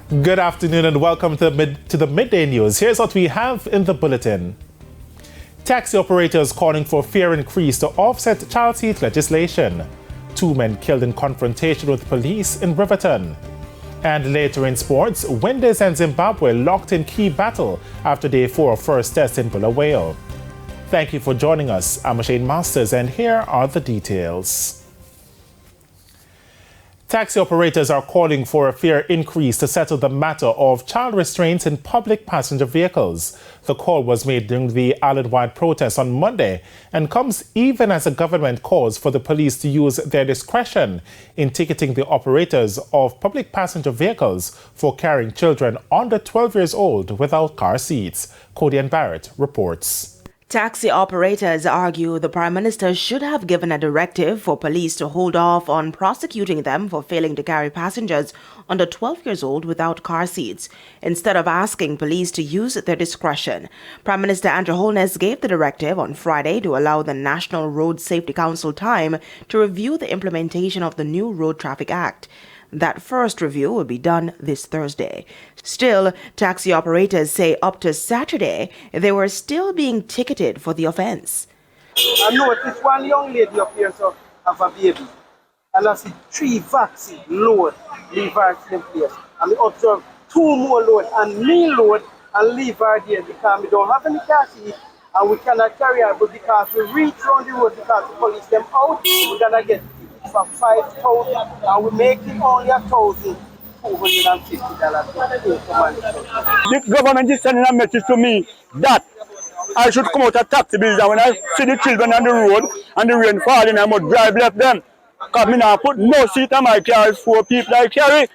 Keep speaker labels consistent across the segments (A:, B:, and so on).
A: Good afternoon and welcome to the Midday News. Here's what we have in the bulletin. Taxi operators calling for fare increase to offset child seat legislation. 2 men killed in confrontation with police in Riverton. And later in sports, Windies and Zimbabwe locked in key battle after day 4 of first test in Bulawayo. Thank you for joining us. I'm Shane Masters and here are the details. Taxi operators are calling for a fare increase to settle the matter of child restraints in public passenger vehicles. The call was made during the island-wide protest on Monday and comes even as the government calls for the police to use their discretion in ticketing the operators of public passenger vehicles for carrying children under 12 years old without car seats. Cody and Barrett reports.
B: Taxi operators argue the Prime Minister should have given a directive for police to hold off on prosecuting them for failing to carry passengers under 12 years old without car seats, instead of asking police to use their discretion. Prime Minister Andrew Holness gave the directive on Friday to allow the National Road Safety Council time to review the implementation of the new Road Traffic Act. That first review will be done this Thursday. Still, taxi operators say up to Saturday, they were still being ticketed for the offense.
C: I noticed one young lady up here so have a baby, and I see 3 vaccine load leave her in place. And I observe 2 more load and me load and leave her there because we don't have any car seat and we cannot carry her, but because we reach around the road because the police them out, we're gonna get for 5,000 and we're making only $1,250.
D: The government is sending a message to me that I should come out of taxi bills, and when I see the children on the road and the rain falling, I must drive left them. Because me now put no seat on my car, 4 people I carry.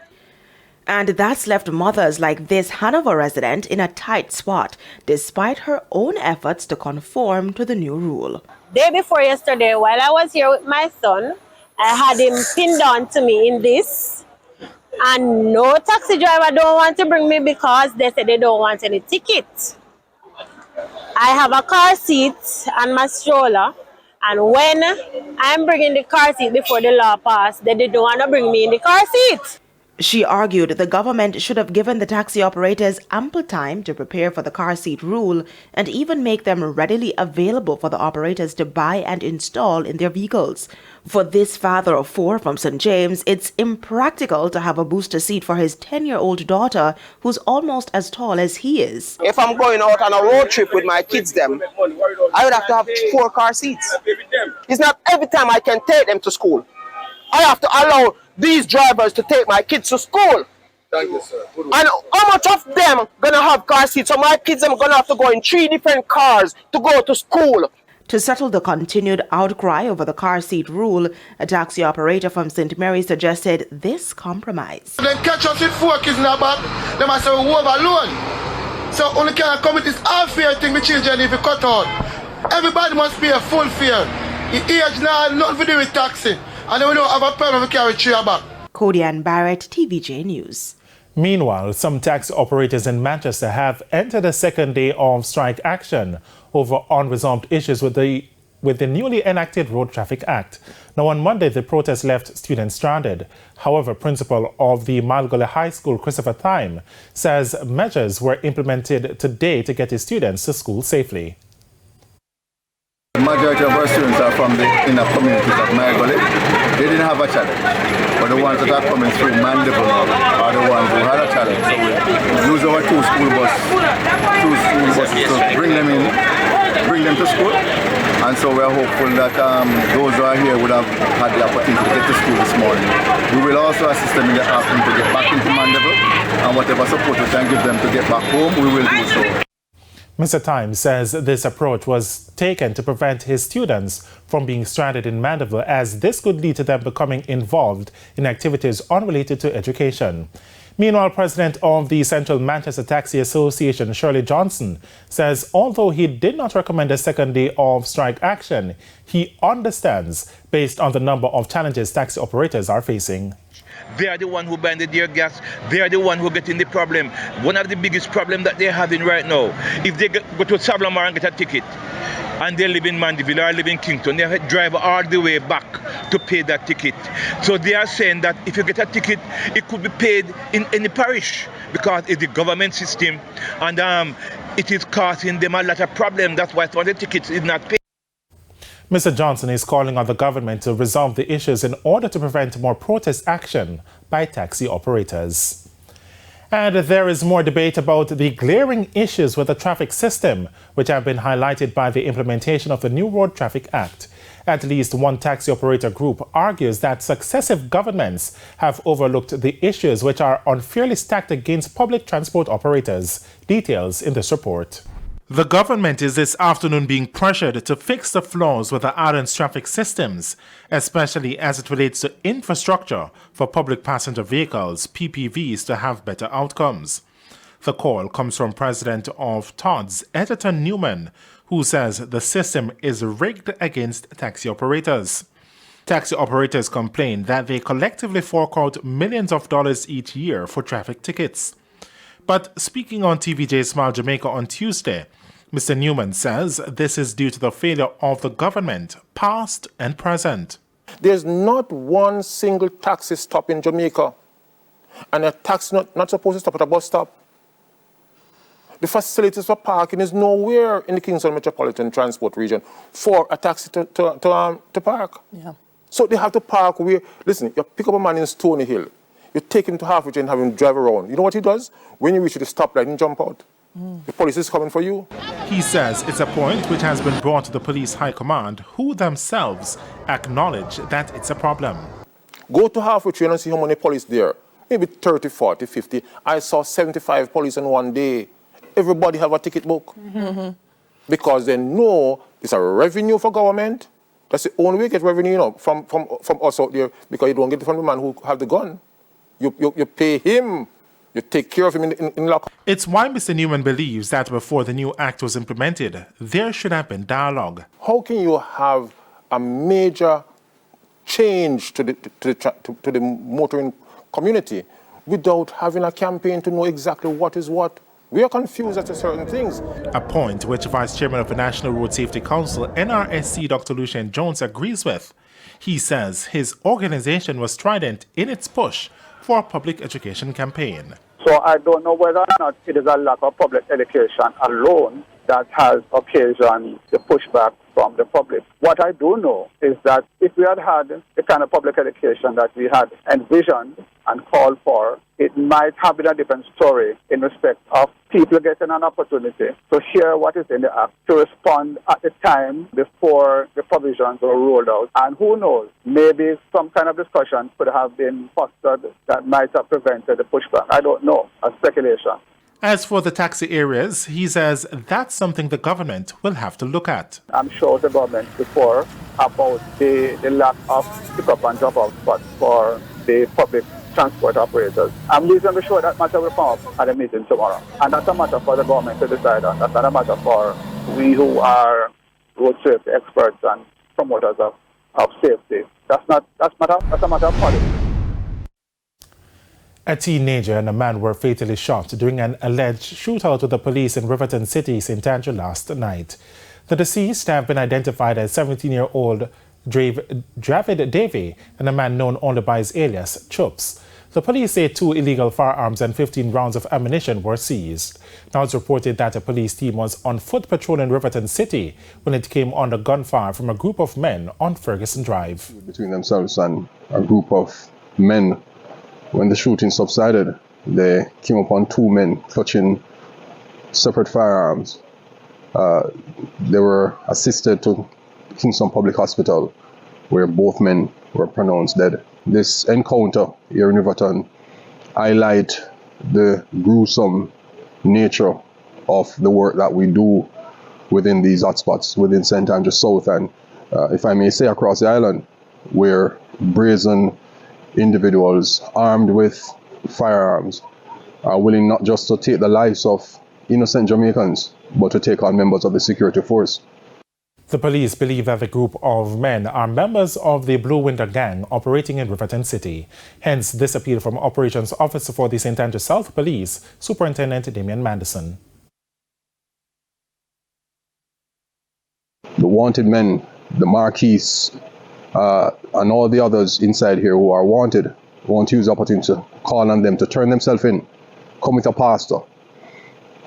B: And that's left mothers like this Hanover resident in a tight spot, despite her own efforts to conform to the new rule.
E: Day before yesterday, while I was here with my son, I had him pinned on to me in this, and no taxi driver don't want to bring me because they said they don't want any ticket. I have a car seat and my stroller, and when I'm bringing the car seat before the law passed, they didn't want to bring me in the car seat.
B: She argued the government should have given the taxi operators ample time to prepare for the car seat rule and even make them readily available for the operators to buy and install in their vehicles. For this father of 4 from St. James, it's impractical to have a booster seat for his 10-year-old daughter who's almost as tall as he is.
F: If I'm going out on a road trip with my kids, I would have to have 4 car seats. It's not every time I can take them to school. I have to allow these drivers to take my kids to school.
G: Thank you, sir.
F: And how much of them gonna have car seats? So my kids are gonna have to go in 3 different cars to go to school.
B: To settle the continued outcry over the car seat rule, a taxi operator from St. Mary suggested this compromise.
G: Then catch us with 4 kids in the back, they must say we overload. So only can come with this half fare thing with children if you cut out. Everybody must pay a full fare. The age now has nothing to do with taxi. And then we don't have a problem to carry 3 back.
B: Cody and Barrett, TVJ News.
A: Meanwhile, some taxi operators in Manchester have entered a second day of strike action over unresolved issues with the newly enacted Road Traffic Act. Now, on Monday, the protest left students stranded. However, principal of the Malgoley High School, Christopher Thyme, says measures were implemented today to get his students to school safely.
H: The majority of our students are from the inner communities of Malgoley. They didn't have a challenge, but the ones that are coming through Mandeville are the ones who had a challenge. So we use our 2 school buses to bring them in, bring them to school. And so we are hopeful that those who are here would have had the opportunity to get to school this morning. We will also assist them in the afternoon to get back into Mandeville, and whatever support we can give them to get back home, we will do so.
A: Mr. Thyme says this approach was taken to prevent his students from being stranded in Mandeville, as this could lead to them becoming involved in activities unrelated to education. Meanwhile, President of the Central Manchester Taxi Association, Shirley Johnson, says although he did not recommend a second day of strike action, he understands based on the number of challenges taxi operators are facing.
I: They are the one who banned their gas. They are the one who get in the problem. One of the biggest problems that they're having right now, if they go to Savlamar and get a ticket, and they live in Mandeville or live in Kingston, they have to drive all the way back to pay that ticket. So they are saying that if you get a ticket, it could be paid in any parish, because it's the government system, and it is causing them a lot of problems. That's why some of the tickets is not paid.
A: Mr. Johnson is calling on the government to resolve the issues in order to prevent more protest action by taxi operators. And there is more debate about the glaring issues with the traffic system, which have been highlighted by the implementation of the new Road Traffic Act. At least one taxi operator group argues that successive governments have overlooked the issues which are unfairly stacked against public transport operators. Details in this report. The government is this afternoon being pressured to fix the flaws with the island's traffic systems, especially as it relates to infrastructure for public passenger vehicles, PPVs, to have better outcomes. The call comes from President of TODS, Edgerton Newman, who says the system is rigged against taxi operators. Taxi operators complain that they collectively fork out millions of dollars each year for traffic tickets. But speaking on TVJ Smile Jamaica on Tuesday, Mr. Newman says this is due to the failure of the government, past and present.
J: There's not one single taxi stop in Jamaica, and a taxi not supposed to stop at a bus stop. The facilities for parking is nowhere in the Kingston Metropolitan Transport Region for a taxi to park. Yeah. So they have to park where, listen, you pick up a man in Stony Hill, you take him to Halfway and have him drive around. You know what he does? When you reach the stoplight and jump out. The police is coming for you.
A: He says it's a point which has been brought to the police high command, who themselves acknowledge that it's a problem.
J: Go to Halfway and see how many police there. Maybe 30, 40, 50. I saw 75 police in one day. Everybody have a ticket book. Because they know it's a revenue for government. That's the only way you get revenue, from us out there, because you don't get it from the man who have the gun. You pay him. You take care of him in lock.
A: It's why Mr. Newman believes that before the new act was implemented, there should have been dialogue.
J: How can you have a major change to the motoring community without having a campaign to know exactly what is what? We are confused as to certain things.
A: A point which Vice Chairman of the National Road Safety Council, NRSC, Dr. Lucien Jones, agrees with. He says his organization was strident in its push for a public education campaign.
D: So I don't know whether or not it is a lack of public education alone that has occasioned the pushback from the public. What I do know is that if we had had the kind of public education that we had envisioned and called for, it might have been a different story in respect of people getting an opportunity to hear what is in the act, to respond at the time before the provisions were rolled out. And who knows, maybe some kind of discussion could have been fostered that might have prevented the pushback. I don't know, a speculation.
A: As for the taxi areas, he says that's something the government will have to look at.
D: I'm sure the government before about the lack of pick-up and drop-off spots for the public transport operators. I'm reasonably sure that matter will come up at the meeting tomorrow. And that's a matter for the government to decide on. That's not a matter for we who are road safety experts and promoters of safety. That's a matter of politics.
A: A teenager and a man were fatally shot during an alleged shootout with the police in Riverton City, St. Andrew last night. The deceased have been identified as 17-year-old Dravid Davey and a man known only by his alias, Chups. The police say 2 illegal firearms and 15 rounds of ammunition were seized. Now it's reported that a police team was on foot patrol in Riverton City when it came under gunfire from a group of men on Ferguson Drive.
K: Between themselves and a group of men. When the shooting subsided, they came upon 2 men clutching separate firearms. They were assisted to Kingston Public Hospital, where both men were pronounced dead. This encounter here in Riverton highlight the gruesome nature of the work that we do within these hotspots, within St. Andrew South, and if I may say across the island, where brazen individuals armed with firearms are willing not just to take the lives of innocent Jamaicans, but to take on members of the security force.
A: The police believe that the group of men are members of the Blue Winter Gang operating in Riverton City. Hence, this appeal from Operations Officer for the St. Andrew South Police, Superintendent Damian Manderson.
K: The wanted men, the Marquis, and all the others inside here who are wanted, want to use the opportunity to call on them to turn themselves in come with a pastor,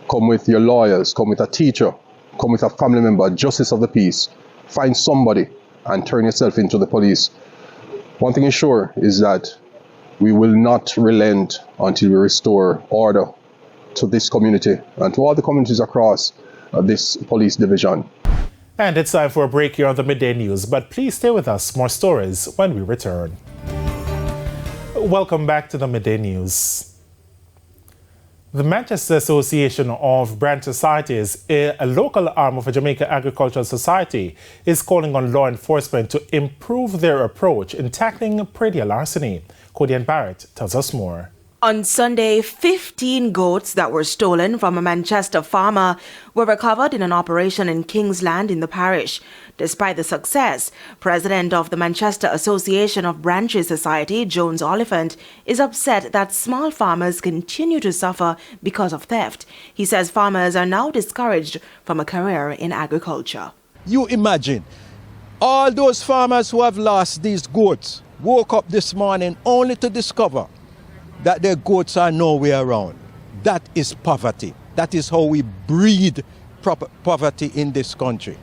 K: come with your lawyers, come with a teacher, come with a family member, justice of the peace. Find somebody and turn yourself into the police. One thing is sure is that we will not relent until we restore order to this community and to all the communities across this police division.
A: And it's time for a break here on the Midday News, but please stay with us. More stories when we return. Welcome back to the Midday News. The Manchester Association of Branch Societies, a local arm of a Jamaica Agricultural Society, is calling on law enforcement to improve their approach in tackling Praedial larceny. Cody Barrett tells us more.
B: On Sunday, 15 goats that were stolen from a Manchester farmer were recovered in an operation in Kingsland in the parish. Despite the success, President of the Manchester Association of Branches Society, Jones Oliphant, is upset that small farmers continue to suffer because of theft. He says farmers are now discouraged from a career in agriculture.
L: You imagine, all those farmers who have lost these goats woke up this morning only to discover that their goats are nowhere around. That is poverty. That is how we breed poverty in this country.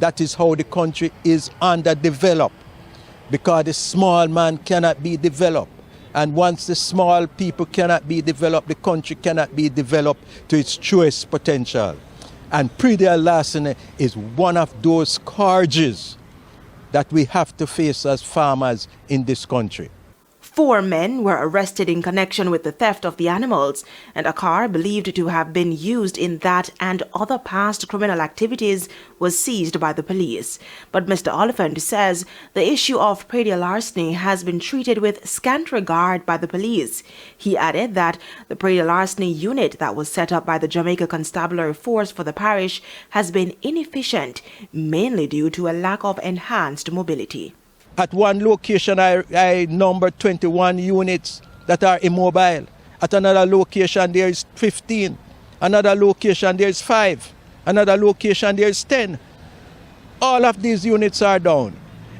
L: That is how the country is underdeveloped, because the small man cannot be developed. And once the small people cannot be developed, the country cannot be developed to its truest potential. And Praedial larceny is one of those scourges that we have to face as farmers in this country.
B: 4 men were arrested in connection with the theft of the animals, and a car believed to have been used in that and other past criminal activities was seized by the police. But Mr. Oliphant says the issue of Praedial larceny has been treated with scant regard by the police. He added that the Praedial larceny unit that was set up by the Jamaica Constabulary Force for the parish has been inefficient, mainly due to a lack of enhanced mobility.
L: At one location, I numbered 21 units that are immobile. At another location, there is 15. Another location, there is 5. Another location, there is 10. All of these units are down.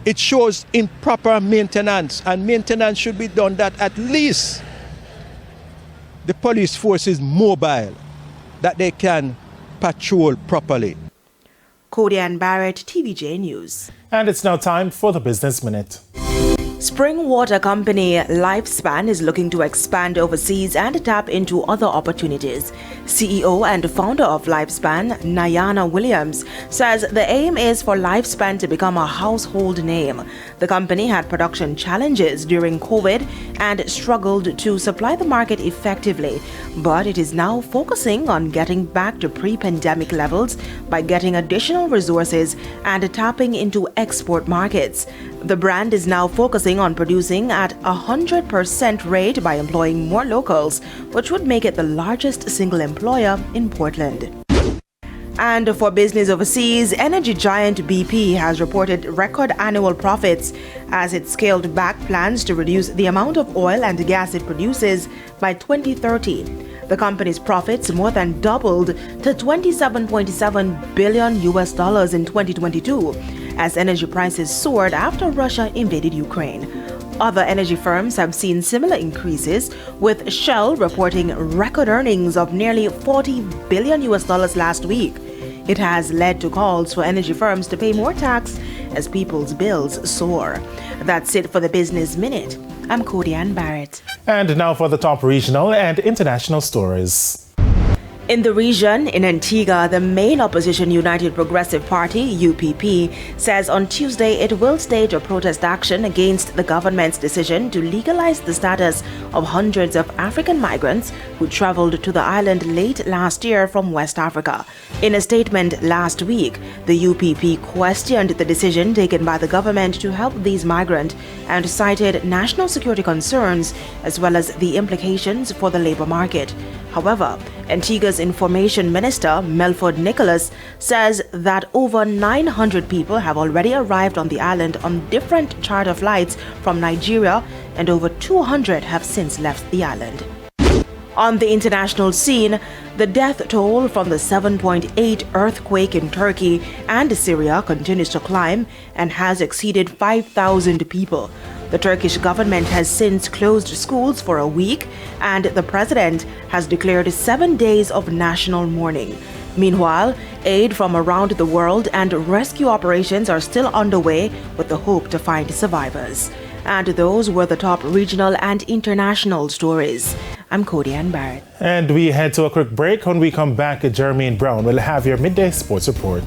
L: It shows improper maintenance, and maintenance should be done that at least the police force is mobile, that they can patrol properly.
B: Cody Barrett, TVJ News.
A: And it's now time for the Business Minute.
B: Spring water company Lifespan is looking to expand overseas and tap into other opportunities. CEO and founder of Lifespan, Nyana Williams, says the aim is for Lifespan to become a household name. The company had production challenges during COVID and struggled to supply the market effectively, but it is now focusing on getting back to pre-pandemic levels by getting additional resources and tapping into export markets. The brand is now focusing on producing at 100% rate by employing more locals, which would make it the largest single employer in Portland. And for business overseas, energy giant BP has reported record annual profits as it scaled back plans to reduce the amount of oil and gas it produces by 2030. The company's profits more than doubled to $27.7 billion in 2022 as energy prices soared after Russia invaded Ukraine. Other energy firms have seen similar increases, with Shell reporting record earnings of nearly $40 billion last week. It has led to calls for energy firms to pay more tax as people's bills soar. That's it for the Business Minute. I'm Cody Barrett.
A: And now for the top regional and international stories.
B: In the region, in Antigua, the main opposition United Progressive Party, UPP, says on Tuesday it will stage a protest action against the government's decision to legalize the status of hundreds of African migrants who traveled to the island late last year from West Africa. In a statement last week, the UPP questioned the decision taken by the government to help these migrants and cited national security concerns as well as the implications for the labor market. However, Antigua's Information Minister, Melford Nicholas, says that over 900 people have already arrived on the island on different charter flights from Nigeria, and over 200 have since left the island. On the international scene, the death toll from the 7.8 earthquake in Turkey and Syria continues to climb and has exceeded 5,000 people. The Turkish government has since closed schools for a week, and the president has declared 7 days of national mourning. Meanwhile, aid from around the world and rescue operations are still underway with the hope to find survivors. And those were the top regional and international stories. I'm Cody Ann Barrett.
A: And we head to a quick break. When we come back, Jermaine Brown will have your midday sports report.